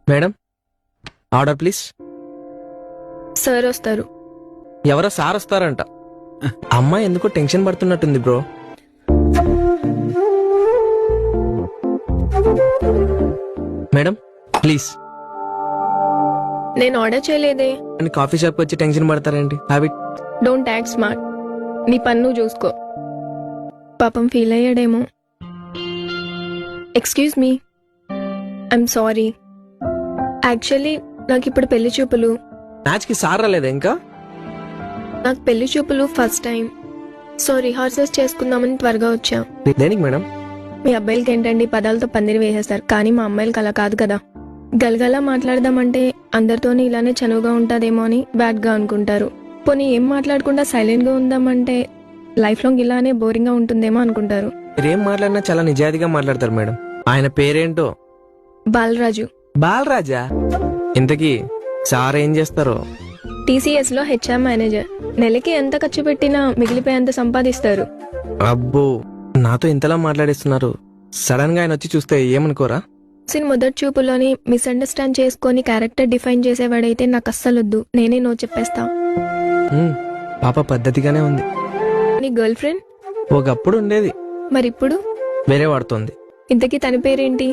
Madam order please. Sir వస్తారు. ఎవరో sir వస్తారంట. అమ్మాయి ఎందుకో టెన్షన్ పడుతున్నట్టుంది బ్రో. Madam please. నేను ఆర్డర్ చేయలేదే. అని కాఫీ షాప్కి వచ్చి టెన్షన్ పడతారేంటి? హ్యాబిట్. Don't act smart. నీ పన్ను చూసుకో. పాపం ఫీల్ అయ్యాడేమో. Excuse me, I'm sorry. Actually నాకు ఇప్పుడు పెళ్లి చూపులు. మ్యాచ్ కి సార్ రాలేదా ఇంకా? నాకు పెళ్లి చూపులు ఫస్ట్ టైం. సో రిహార్సల్స్ చేసుకుందామని త్వరగా వచ్చా. దేనికి మేడం? మీ అబ్బాయిలకి ఏంటండి పదాలతో పందిరి వేసేస్తారు, కానీ మా అమ్మాయిలకి అలా కాదు కదా. గలగలా మాట్లాడదామంటే అందరితోనే ఇలానే చనువుగా ఉంటాదేమో అని బ్యాడ్ గా అనుకుంటారు. పోనీ ఏం మాట్లాడకుండా సైలెంట్ గా ఉందామంటే లైఫ్ లాంగ్ ఇలానే బోరింగ్ గా ఉంటుందేమో అనుకుంటారు. మీరేం మాట్లాడినా చాలా నిజాయితీగా మాట్లాడతారు మేడం. ఆయన పేరేంటో? బాలరాజు. బాలరాజా? ఇంతకీ సార్ ఏం చేస్తారో? టీసీఎస్ లో హెచ్ఆర్ మేనేజర్. నెలకి ఎంత ఖర్చు పెట్టినా మిగిలిపోయేంత సంపాదిస్తారు. అబ్బో, నాతో ఇంతలా మాట్లాడిస్తున్నారు. సడన్ గా ఆయన వచ్చి చూస్తే ఏమనుకోరా? మొదటి చూపులోని మిస్అండర్స్టాండ్ చేసుకొని క్యారెక్టర్ డిఫైన్ చేసేవాడైతే నాకు అస్సలొద్దు. నేనే నో చెప్పేస్తా. పాప పద్ధతిగానే ఉంది. నీ గర్ల్ ఫ్రెండ్? ఒకప్పుడు ఉండేది, మరిప్పుడు వేరే వాడుతోంది. ఇంతకీ తన పేరేంటి?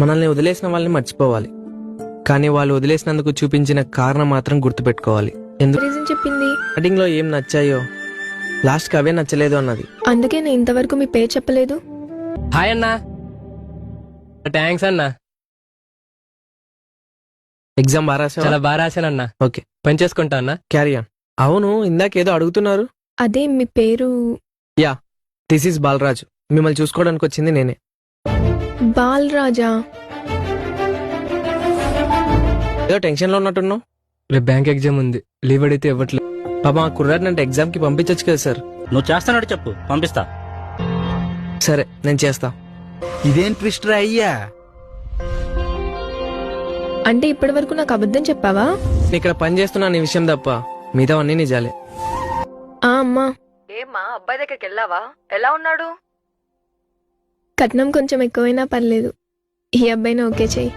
మనల్ని వదిలేసిన వాళ్ళని మర్చిపోవాలి, కానీ వాళ్ళు వదిలేసినందుకు చూపించిన కారణం మాత్రం గుర్తుపెట్టుకోవాలి. ఎందుకు రీజన్ చెప్పింది? స్టార్టింగ్ లో ఏం నచ్చాయో లాస్ట్ కి అవే నచ్చలేదు అన్నది. అందుకే నేను ఇంతవరకు మీ పేరు చెప్పలేదు. హాయ్ అన్నా. థ్యాంక్స్ అన్నా. ఎగ్జామ్ బాగా రాసావా? చాలా బాగా రాశానన్నా. ఓకే, పని చేసుకుంటా అన్నా. Carry on. అవును, ఇందాకేదో అడుగుతున్నారు. అదే మీ పేరు? Yeah, this is Balaraju. మిమ్మల్ని చూసుకోవడానికి వచ్చింది నేనే. బాలరాజా? ఏదో టెన్షన్ లో ఉన్నట్టున్నావు. రేపు బ్యాంక్ ఎగ్జామ్ ఉంది, లీవ్ అడిగితే ఇవ్వట్లేదు. పాప ఆ కుర్రాడిని అంటే ఎగ్జామ్ కి పంపించచ్చు కదా సార్. నువ్వు చేస్తానట్టు చెప్పు, పంపిస్తా. సరే, నేను చేస్తా. ఇదేం ట్విస్ట్ రా అయ్యా. అంటే ఇప్పటి వరకు నాకు అబద్ధం చెప్పావా? నేను ఇక్కడ పని చేస్తున్నా నీ విషయం తప్ప మిగతావన్నీ నిజాలే. అమ్మా. ఏమ్మా, అబ్బాయి దగ్గరికి వెళ్ళావా? ఎలా ఉన్నాడు? కట్నం కొంచెం ఎక్కువైనా పర్లేదు. ఈ అబ్బాయిని ఓకే చెయ్యి.